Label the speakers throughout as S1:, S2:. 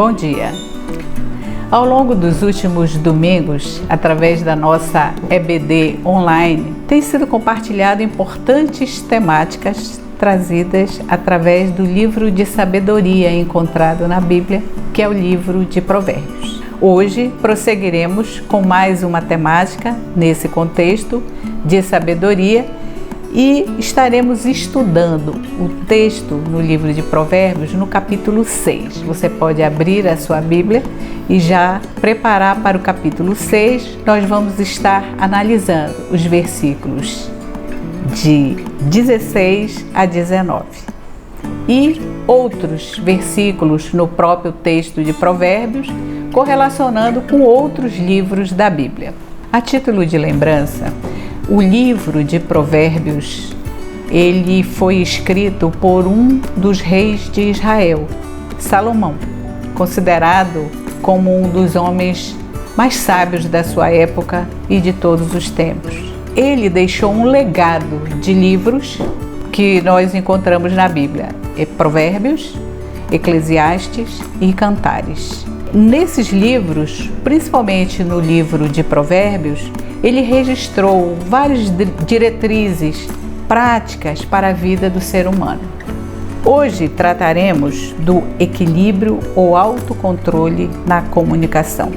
S1: Bom dia! Ao longo dos últimos domingos, através da nossa EBD online, tem sido compartilhado importantes temáticas trazidas através do livro de sabedoria encontrado na Bíblia, que é o livro de Provérbios. Hoje prosseguiremos com mais uma temática nesse contexto de sabedoria e estaremos estudando o texto no livro de Provérbios no capítulo 6. Você pode abrir a sua Bíblia e já preparar para o capítulo 6. Nós vamos estar analisando os versículos de 16 a 19 e outros versículos no próprio texto de Provérbios, correlacionando com outros livros da Bíblia. A título de lembrança, o livro de Provérbios, ele foi escrito por um dos reis de Israel, Salomão, considerado como um dos homens mais sábios da sua época e de todos os tempos. Ele deixou um legado de livros que nós encontramos na Bíblia, Provérbios, Eclesiastes e Cantares. Nesses livros, principalmente no livro de Provérbios, ele registrou várias diretrizes práticas para a vida do ser humano. Hoje trataremos do equilíbrio ou autocontrole na comunicação.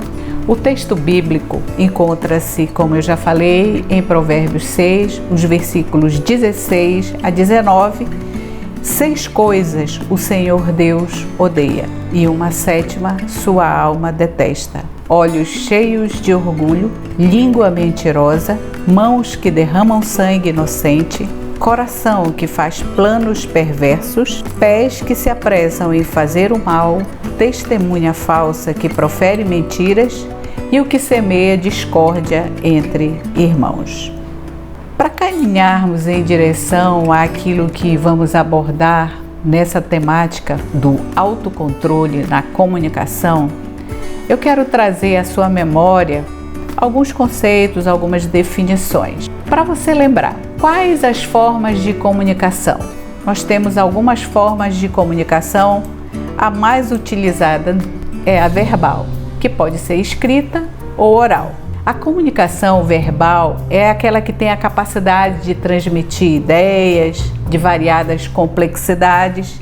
S1: O texto bíblico encontra-se, como eu já falei, em Provérbios 6, os versículos 16 a 19. 6 coisas o Senhor Deus odeia, e uma 7ª sua alma detesta: olhos cheios de orgulho, língua mentirosa, mãos que derramam sangue inocente, coração que faz planos perversos, pés que se apressam em fazer o mal, testemunha falsa que profere mentiras e o que semeia discórdia entre irmãos. Para caminharmos em direção àquilo que vamos abordar nessa temática do autocontrole na comunicação, eu quero trazer à sua memória alguns conceitos, algumas definições. Para você lembrar, quais as formas de comunicação? Nós temos algumas formas de comunicação. A mais utilizada é a verbal, que pode ser escrita ou oral. A comunicação verbal é aquela que tem a capacidade de transmitir ideias de variadas complexidades,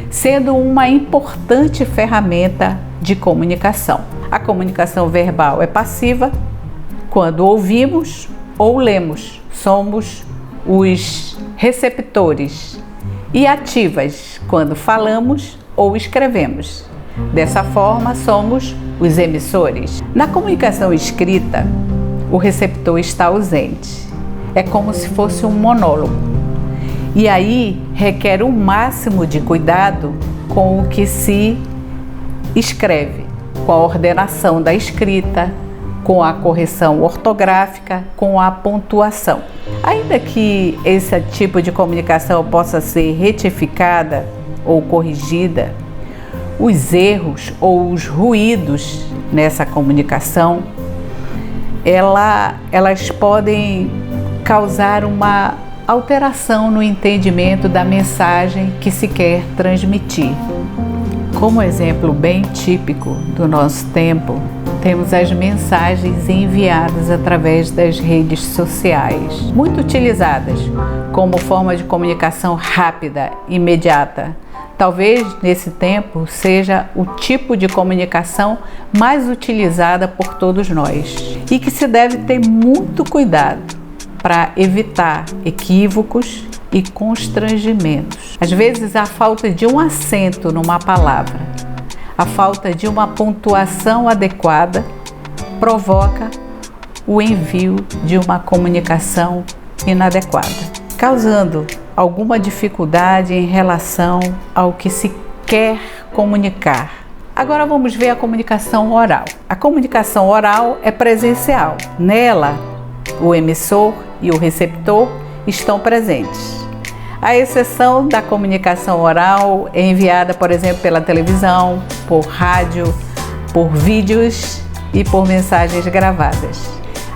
S1: sendo uma importante ferramenta de comunicação. A comunicação verbal é passiva quando ouvimos ou lemos, somos os receptores, e ativas quando falamos ou escrevemos. Dessa forma, somos os emissores. Na comunicação escrita, o receptor está ausente. É como se fosse um monólogo. E aí requer o máximo de cuidado com o que se escreve, com a ordenação da escrita, com a correção ortográfica, com a pontuação. Ainda que esse tipo de comunicação possa ser retificada ou corrigida, os erros ou os ruídos nessa comunicação, elas podem causar uma alteração no entendimento da mensagem que se quer transmitir. Como exemplo bem típico do nosso tempo, temos as mensagens enviadas através das redes sociais, muito utilizadas como forma de comunicação rápida, imediata. Talvez nesse tempo seja o tipo de comunicação mais utilizada por todos nós e que se deve ter muito cuidado para evitar equívocos e constrangimentos. Às vezes, a falta de um acento numa palavra, a falta de uma pontuação adequada provoca o envio de uma comunicação inadequada, causando alguma dificuldade em relação ao que se quer comunicar. Agora vamos ver a comunicação oral. A comunicação oral é presencial. Nela, o emissor e o receptor estão presentes. A exceção da comunicação oral é enviada, por exemplo, pela televisão, por rádio, por vídeos e por mensagens gravadas.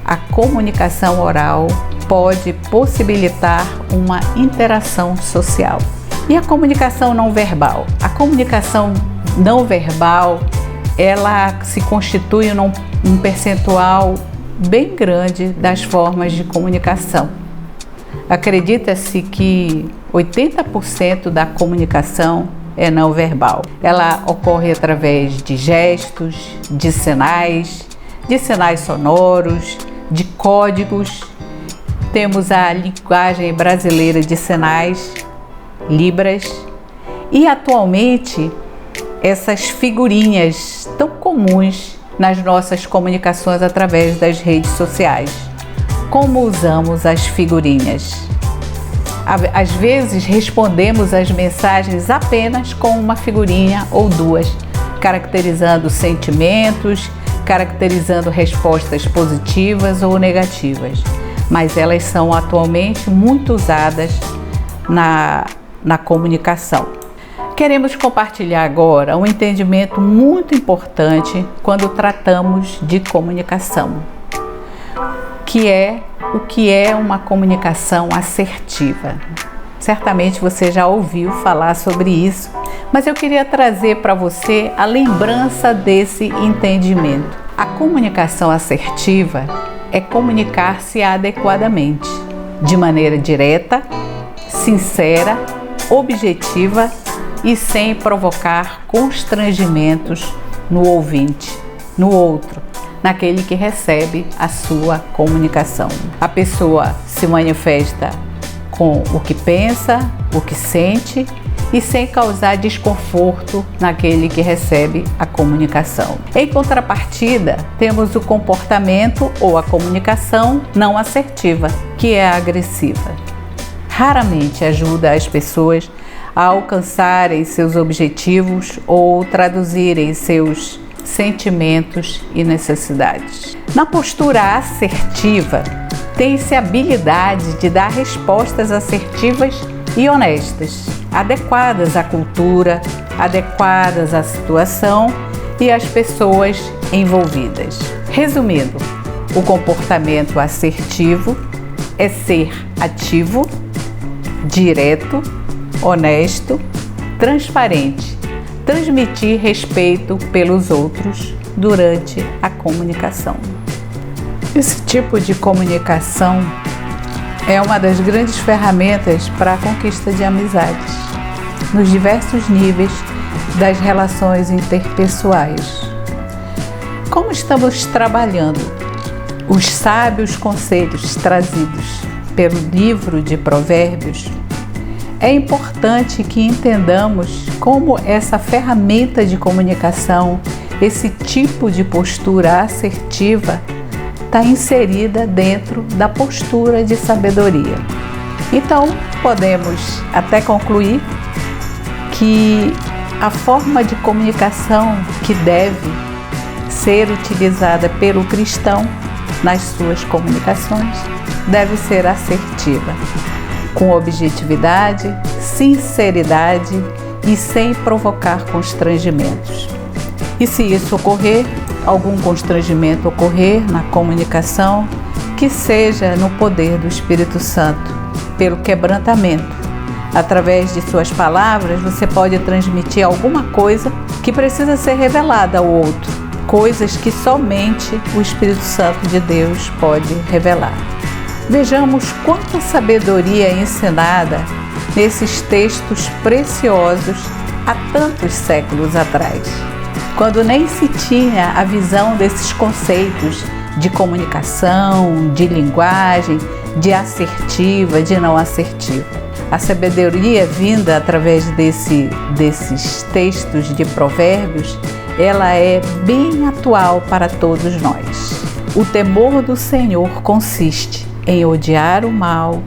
S1: A comunicação oral pode possibilitar uma interação social. E a comunicação não verbal? A comunicação não verbal ela se constitui num percentual bem grande das formas de comunicação. Acredita-se que 80% da comunicação é não verbal. Ela ocorre através de gestos, de sinais sonoros, de códigos. Temos a linguagem brasileira de sinais, Libras, e atualmente essas figurinhas tão comuns nas nossas comunicações através das redes sociais. Como usamos as figurinhas? Às vezes respondemos as mensagens apenas com uma figurinha ou duas, caracterizando sentimentos, caracterizando respostas positivas ou negativas, mas elas são atualmente muito usadas na comunicação. Queremos compartilhar agora um entendimento muito importante quando tratamos de comunicação, o que é uma comunicação assertiva. Certamente você já ouviu falar sobre isso, mas eu queria trazer para você a lembrança desse entendimento. A comunicação assertiva é comunicar-se adequadamente, de maneira direta, sincera, objetiva e sem provocar constrangimentos no ouvinte, no outro, naquele que recebe a sua comunicação. A pessoa se manifesta com o que pensa, o que sente e sem causar desconforto naquele que recebe a comunicação. Em contrapartida, temos o comportamento ou a comunicação não assertiva, que é agressiva. Raramente ajuda as pessoas a alcançarem seus objetivos ou traduzirem seus sentimentos e necessidades. Na postura assertiva, tem-se a habilidade de dar respostas assertivas e honestas, adequadas à cultura, adequadas à situação e às pessoas envolvidas. Resumindo, o comportamento assertivo é ser ativo, direto, honesto, transparente, transmitir respeito pelos outros durante a comunicação. Esse tipo de comunicação é uma das grandes ferramentas para a conquista de amizades, nos diversos níveis das relações interpessoais. Como estamos trabalhando os sábios conselhos trazidos pelo livro de Provérbios, é importante que entendamos como essa ferramenta de comunicação, esse tipo de postura assertiva, está inserida dentro da postura de sabedoria. Então, podemos até concluir que a forma de comunicação que deve ser utilizada pelo cristão nas suas comunicações deve ser assertiva, com objetividade, sinceridade e sem provocar constrangimentos. E se isso ocorrer, algum constrangimento ocorrer na comunicação, que seja no poder do Espírito Santo, pelo quebrantamento. Através de suas palavras, você pode transmitir alguma coisa que precisa ser revelada ao outro, coisas que somente o Espírito Santo de Deus pode revelar. Vejamos quanta sabedoria é ensinada nesses textos preciosos há tantos séculos atrás, quando nem se tinha a visão desses conceitos de comunicação, de linguagem, de assertiva, de não assertiva. A sabedoria vinda através desses textos de Provérbios, ela é bem atual para todos nós. O temor do Senhor consiste em odiar o mal.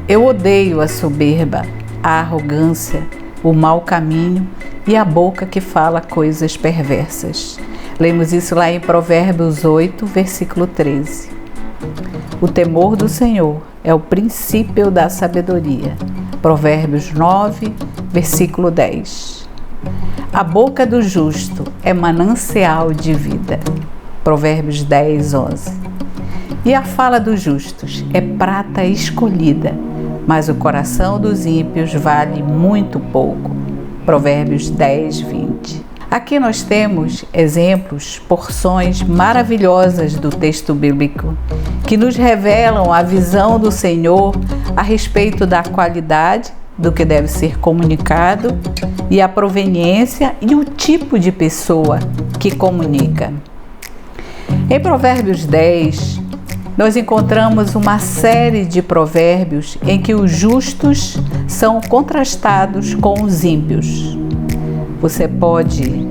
S1: Eu odeio a soberba, a arrogância, o mau caminho e a boca que fala coisas perversas. Lemos isso lá em Provérbios 8, versículo 13. O temor do Senhor é o princípio da sabedoria. Provérbios 9, versículo 10. A boca do justo é manancial de vida. Provérbios 10, 11. E a fala dos justos é prata escolhida, mas o coração dos ímpios vale muito pouco. Provérbios 10, 20. Aqui nós temos exemplos, porções maravilhosas do texto bíblico que nos revelam a visão do Senhor a respeito da qualidade do que deve ser comunicado e a proveniência e o tipo de pessoa que comunica. Em Provérbios 10, nós encontramos uma série de provérbios em que os justos são contrastados com os ímpios. Você pode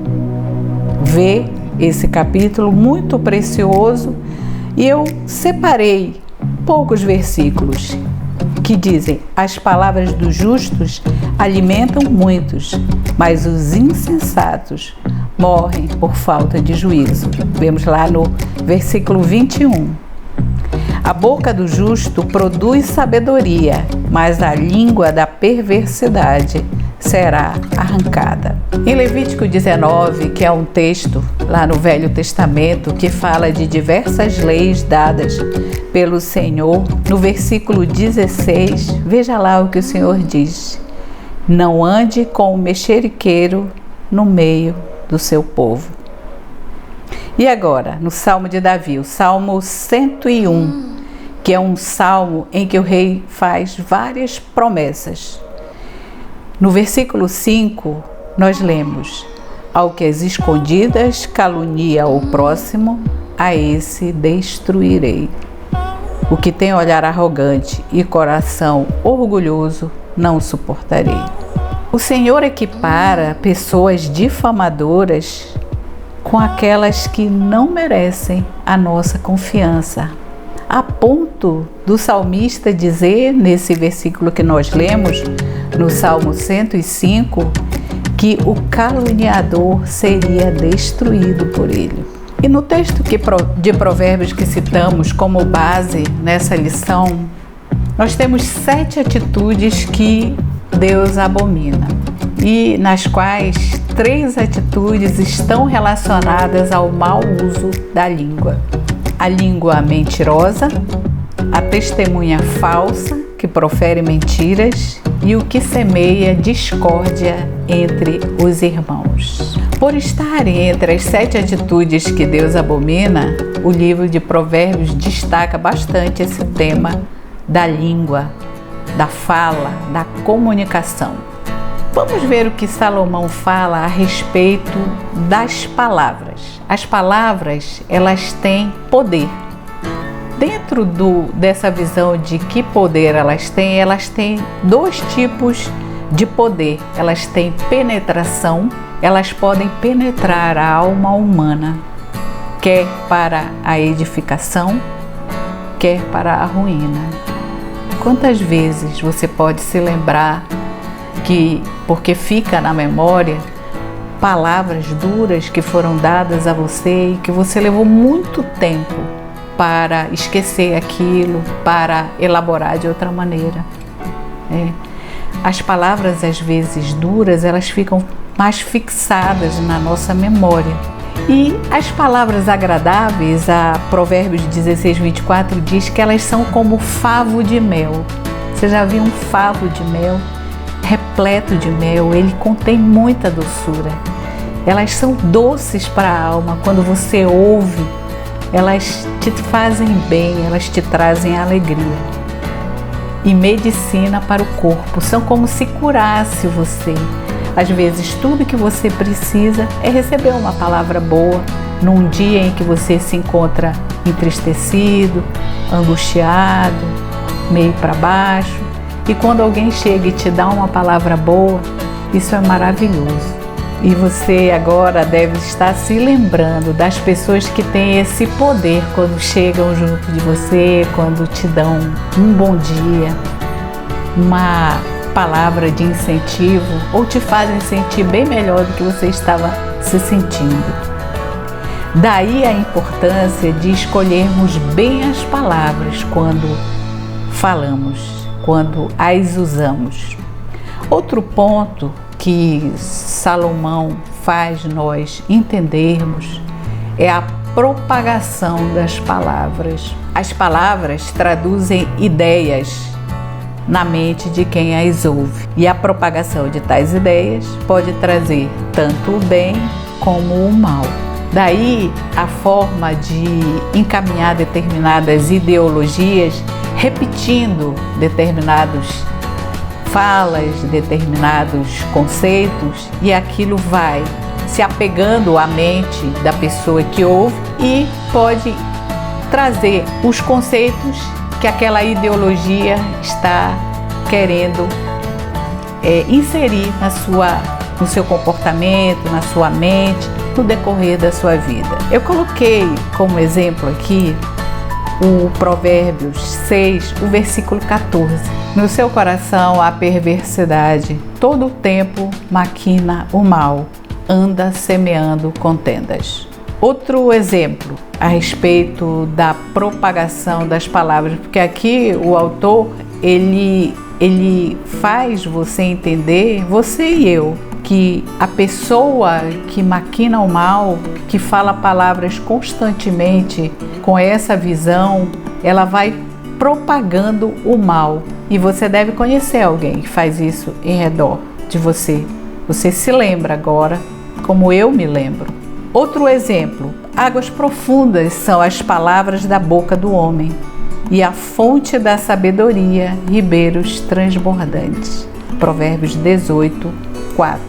S1: ver esse capítulo muito precioso e eu separei poucos versículos que dizem: as palavras dos justos alimentam muitos, mas os insensatos morrem por falta de juízo. Vemos lá no versículo 21. A boca do justo produz sabedoria, mas a língua da perversidade será arrancada. Em Levítico 19, que é um texto lá no Velho Testamento que fala de diversas leis dadas pelo Senhor, no versículo 16, veja lá o que o Senhor diz: não ande com o mexeriqueiro no meio do seu povo. E agora, no Salmo de Davi, o Salmo 101, que é um salmo em que o rei faz várias promessas. No versículo 5, nós lemos: ao que as escondidas calunia o próximo, a esse destruirei. O que tem olhar arrogante e coração orgulhoso, não suportarei. O Senhor equipara pessoas difamadoras com aquelas que não merecem a nossa confiança, a ponto do salmista dizer, nesse versículo que nós lemos, no Salmo 105, que o caluniador seria destruído por ele. E no texto de Provérbios que citamos como base nessa lição, nós temos 7 atitudes que Deus abomina, e nas quais 3 atitudes estão relacionadas ao mau uso da língua. A língua mentirosa, a testemunha falsa, que profere mentiras, e o que semeia discórdia entre os irmãos. Por estarem entre as 7 atitudes que Deus abomina, o livro de Provérbios destaca bastante esse tema da língua, da fala, da comunicação. Vamos ver o que Salomão fala a respeito das palavras. As palavras, elas têm poder. Dentro dessa visão de que poder elas têm 2 tipos de poder. Elas têm penetração, elas podem penetrar a alma humana, quer para a edificação, quer para a ruína. Quantas vezes você pode se lembrar que, porque fica na memória, palavras duras que foram dadas a você e que você levou muito tempo para esquecer aquilo, para elaborar de outra maneira. As palavras, às vezes duras, elas ficam mais fixadas na nossa memória. E as palavras agradáveis, a Provérbios 16, 24 diz que elas são como favo de mel. Você já viu um favo de mel? Repleto de mel, ele contém muita doçura. Elas são doces para a alma. Quando você ouve, elas te fazem bem, elas te trazem alegria. E medicina para o corpo, são como se curasse você. Às vezes tudo que você precisa é receber uma palavra boa num dia em que você se encontra entristecido, angustiado, meio para baixo. E quando alguém chega e te dá uma palavra boa, isso é maravilhoso. E você agora deve estar se lembrando das pessoas que têm esse poder quando chegam junto de você, quando te dão um bom dia, uma palavra de incentivo ou te fazem sentir bem melhor do que você estava se sentindo. Daí a importância de escolhermos bem as palavras quando falamos, quando as usamos. Outro ponto que Salomão faz nós entendermos é a propagação das palavras. As palavras traduzem ideias na mente de quem as ouve, e a propagação de tais ideias pode trazer tanto o bem como o mal. Daí a forma de encaminhar determinadas ideologias, repetindo determinadas falas, determinados conceitos, e aquilo vai se apegando à mente da pessoa que ouve e pode trazer os conceitos que aquela ideologia está querendo inserir no seu comportamento, na sua mente, no decorrer da sua vida. Eu coloquei como exemplo aqui o Provérbios 6, o versículo 14. No seu coração há perversidade, todo o tempo maquina o mal, anda semeando contendas. Outro exemplo a respeito da propagação das palavras, porque aqui o autor ele faz você entender, você e eu, que a pessoa que maquina o mal, que fala palavras constantemente com essa visão, ela vai propagando o mal. E você deve conhecer alguém que faz isso em redor de você. Você se lembra agora, como eu me lembro. Outro exemplo, águas profundas são as palavras da boca do homem, e a fonte da sabedoria, ribeiros transbordantes. Provérbios 18, 4.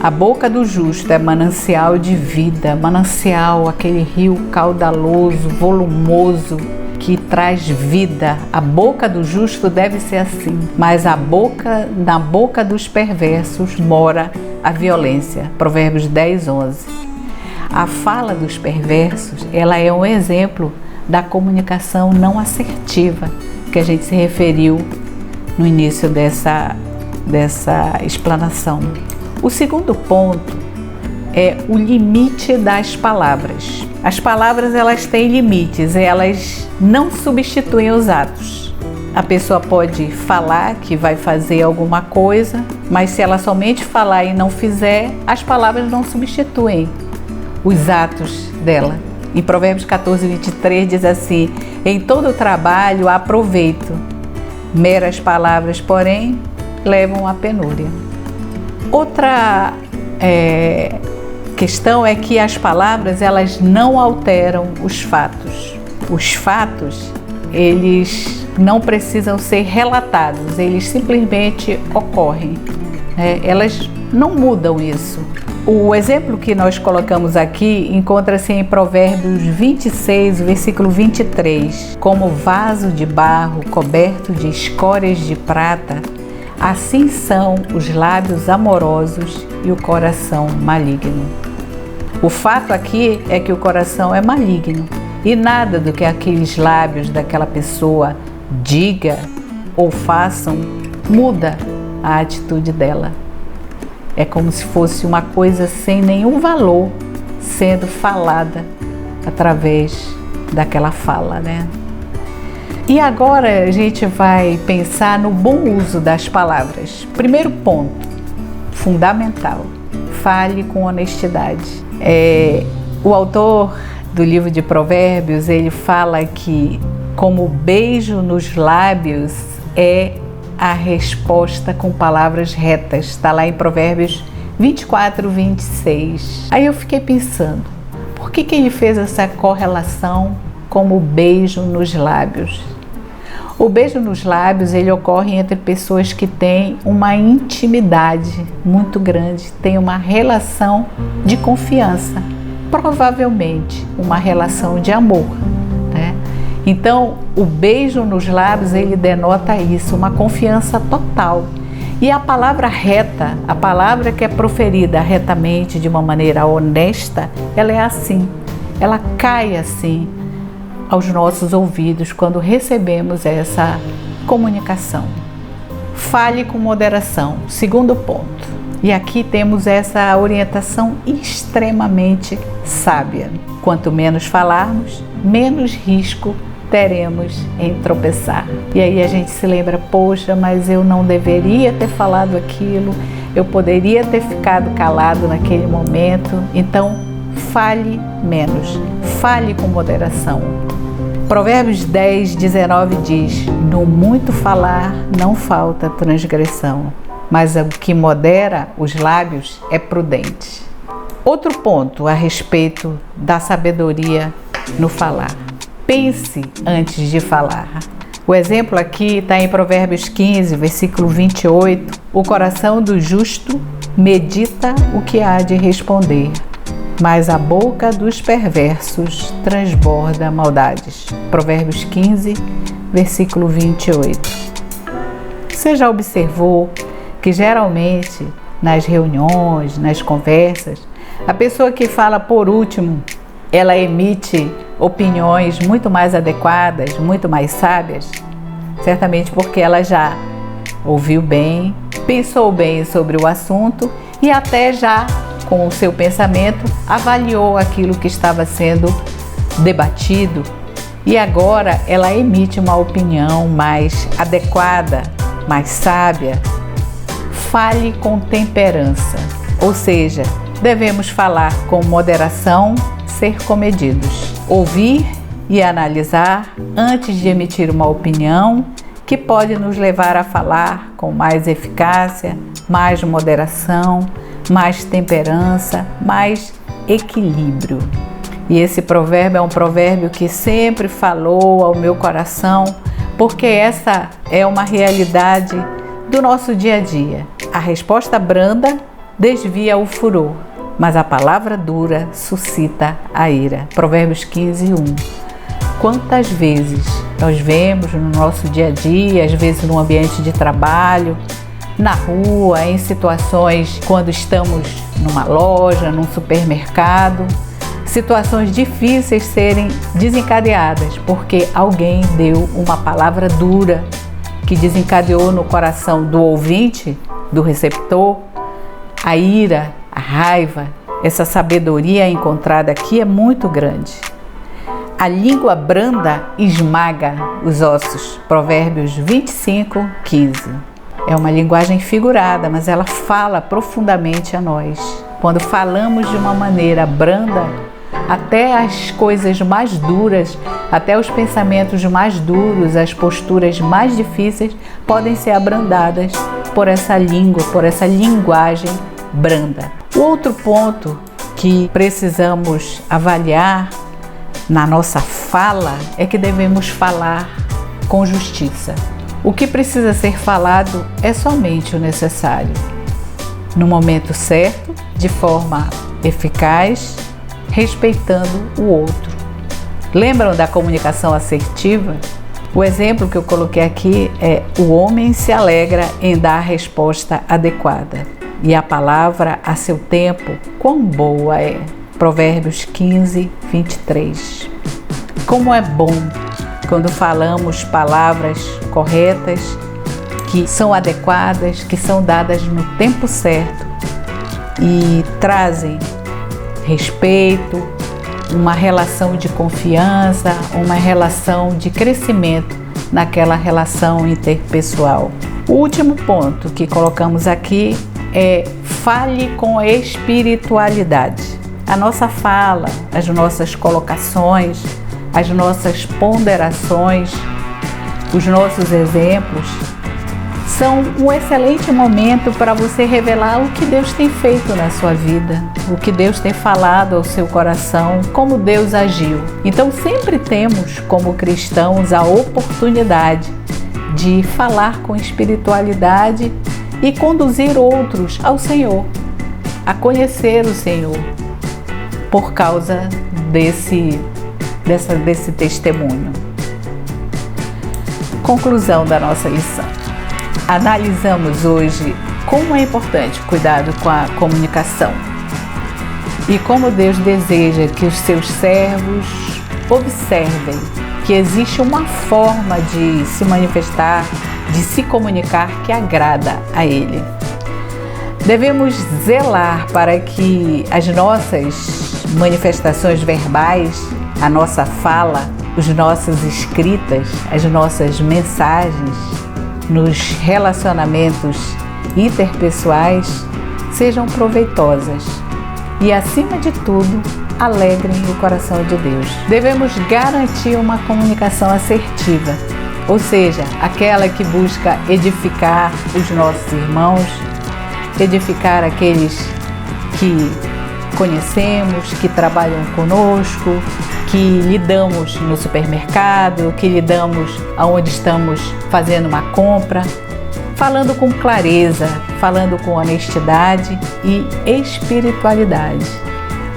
S1: A boca do justo é manancial de vida, manancial, aquele rio caudaloso, volumoso, que traz vida. A boca do justo deve ser assim, mas na boca dos perversos mora a violência. Provérbios 10, 11. A fala dos perversos, ela é um exemplo da comunicação não assertiva, que a gente se referiu no início dessa explanação. O segundo ponto é o limite das palavras. As palavras, elas têm limites, elas não substituem os atos. A pessoa pode falar que vai fazer alguma coisa, mas se ela somente falar e não fizer, as palavras não substituem os atos dela. Em Provérbios 14, 23 diz assim: em todo trabalho há proveito, meras palavras, porém, levam à penúria. Outra questão é que as palavras, elas não alteram os fatos. Os fatos, eles não precisam ser relatados, eles simplesmente ocorrem. Elas não mudam isso. O exemplo que nós colocamos aqui encontra-se em Provérbios 26, versículo 23. Como vaso de barro coberto de escórias de prata, assim são os lábios amorosos e o coração maligno. O fato aqui é que o coração é maligno e nada do que aqueles lábios daquela pessoa diga ou façam muda a atitude dela. É como se fosse uma coisa sem nenhum valor sendo falada através daquela fala, né? E agora a gente vai pensar no bom uso das palavras. Primeiro ponto, fundamental, fale com honestidade. O autor do livro de Provérbios, ele fala que como beijo nos lábios é a resposta com palavras retas. Está lá em Provérbios 24, 26. Aí eu fiquei pensando, por que ele fez essa correlação como beijo nos lábios? O beijo nos lábios, ele ocorre entre pessoas que têm uma intimidade muito grande, têm uma relação de confiança, provavelmente uma relação de amor, né? Então, o beijo nos lábios, ele denota isso, uma confiança total. E a palavra reta, a palavra que é proferida retamente, de uma maneira honesta, ela é assim, ela cai assim aos nossos ouvidos quando recebemos essa comunicação. Fale com moderação, segundo ponto. E aqui temos essa orientação extremamente sábia. Quanto menos falarmos, menos risco teremos em tropeçar. E aí a gente se lembra, poxa, mas eu não deveria ter falado aquilo, eu poderia ter ficado calado naquele momento. Então, fale menos, fale com moderação. Provérbios 10, 19 diz: no muito falar não falta transgressão, mas o que modera os lábios é prudente. Outro ponto a respeito da sabedoria no falar. Pense antes de falar. O exemplo aqui está em Provérbios 15, versículo 28. O coração do justo medita o que há de responder, mas a boca dos perversos transborda maldades. Provérbios 15, versículo 28. Você já observou que geralmente nas reuniões, nas conversas, a pessoa que fala por último, ela emite opiniões muito mais adequadas, muito mais sábias? Certamente porque ela já ouviu bem, pensou bem sobre o assunto e até já, com o seu pensamento, avaliou aquilo que estava sendo debatido e agora ela emite uma opinião mais adequada, mais sábia. Fale com temperança, ou seja, devemos falar com moderação, ser comedidos, ouvir e analisar antes de emitir uma opinião que pode nos levar a falar com mais eficácia, mais moderação, mais temperança, mais equilíbrio. E esse provérbio é um provérbio que sempre falou ao meu coração, porque essa é uma realidade do nosso dia a dia. A resposta branda desvia o furor, mas a palavra dura suscita a ira. Provérbios 15, 1. Quantas vezes nós vemos no nosso dia a dia, às vezes no ambiente de trabalho, na rua, em situações quando estamos numa loja, num supermercado, situações difíceis serem desencadeadas porque alguém deu uma palavra dura que desencadeou no coração do ouvinte, do receptor, a ira, a raiva. Essa sabedoria encontrada aqui é muito grande. A língua branda esmaga os ossos. Provérbios 25, 15. É uma linguagem figurada, mas ela fala profundamente a nós. Quando falamos de uma maneira branda, até as coisas mais duras, até os pensamentos mais duros, as posturas mais difíceis podem ser abrandadas por essa língua, por essa linguagem branda. O outro ponto que precisamos avaliar na nossa fala é que devemos falar com justiça. O que precisa ser falado é somente o necessário, no momento certo, de forma eficaz, respeitando o outro. Lembram da comunicação assertiva? O exemplo que eu coloquei aqui é: o homem se alegra em dar a resposta adequada, e a palavra a seu tempo, quão boa é. Provérbios 15, 23. Como é bom quando falamos palavras corretas, que são adequadas, que são dadas no tempo certo e trazem respeito, uma relação de confiança, uma relação de crescimento naquela relação interpessoal. O último ponto que colocamos aqui é: fale com espiritualidade. A nossa fala, as nossas colocações, as nossas ponderações, os nossos exemplos são um excelente momento para você revelar o que Deus tem feito na sua vida, o que Deus tem falado ao seu coração, como Deus agiu. Então sempre temos, como cristãos, a oportunidade de falar com espiritualidade e conduzir outros ao Senhor, a conhecer o Senhor, por causa desse testemunho. Conclusão da nossa lição. Analisamos hoje como é importante cuidado com a comunicação e como Deus deseja que os seus servos observem que existe uma forma de se manifestar, de se comunicar que agrada a Ele. Devemos zelar para que as nossas manifestações verbais, a nossa fala, as nossas escritas, as nossas mensagens nos relacionamentos interpessoais sejam proveitosas e, acima de tudo, alegrem o coração de Deus. Devemos garantir uma comunicação assertiva, ou seja, aquela que busca edificar os nossos irmãos, edificar aqueles que conhecemos, que trabalham conosco, que lidamos no supermercado, que lidamos aonde estamos fazendo uma compra, falando com clareza, falando com honestidade e espiritualidade,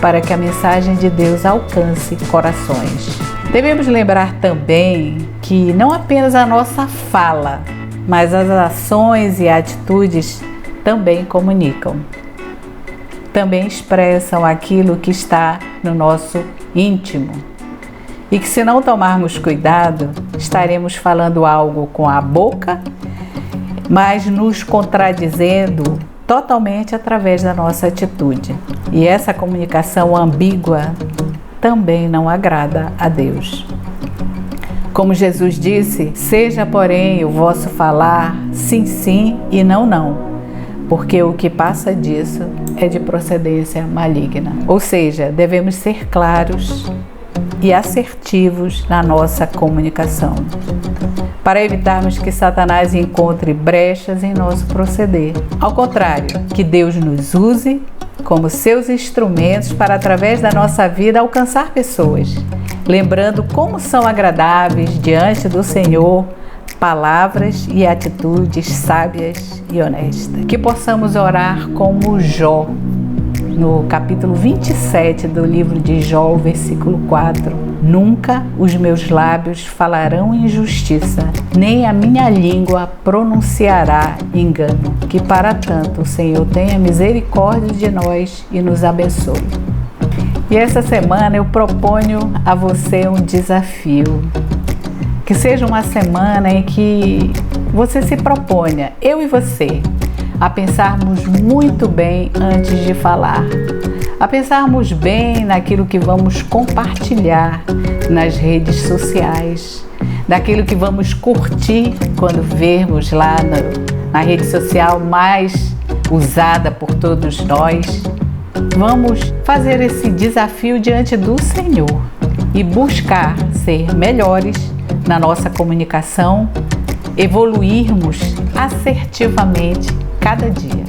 S1: para que a mensagem de Deus alcance corações. Devemos lembrar também que não apenas a nossa fala, mas as ações e atitudes também comunicam. Também expressam aquilo que está no nosso íntimo. E que se não tomarmos cuidado, estaremos falando algo com a boca, mas nos contradizendo totalmente através da nossa atitude. E essa comunicação ambígua também não agrada a Deus. Como Jesus disse, seja, porém, o vosso falar sim, sim e não, não, porque o que passa disso é de procedência maligna. Ou seja, devemos ser claros e assertivos na nossa comunicação, para evitarmos que Satanás encontre brechas em nosso proceder. Ao contrário, que Deus nos use como seus instrumentos para, através da nossa vida, alcançar pessoas, lembrando como são agradáveis diante do Senhor palavras e atitudes sábias e honestas. Que possamos orar como Jó, no capítulo 27 do livro de Jó, versículo 4. Nunca os meus lábios falarão injustiça, nem a minha língua pronunciará engano. Que para tanto o Senhor tenha misericórdia de nós e nos abençoe. E essa semana eu proponho a você um desafio. Que seja uma semana em que você se proponha, eu e você, a pensarmos muito bem antes de falar, a pensarmos bem naquilo que vamos compartilhar nas redes sociais, naquilo que vamos curtir quando vermos lá na rede social mais usada por todos nós. Vamos fazer esse desafio diante do Senhor e buscar ser melhores na nossa comunicação, evoluirmos assertivamente cada dia.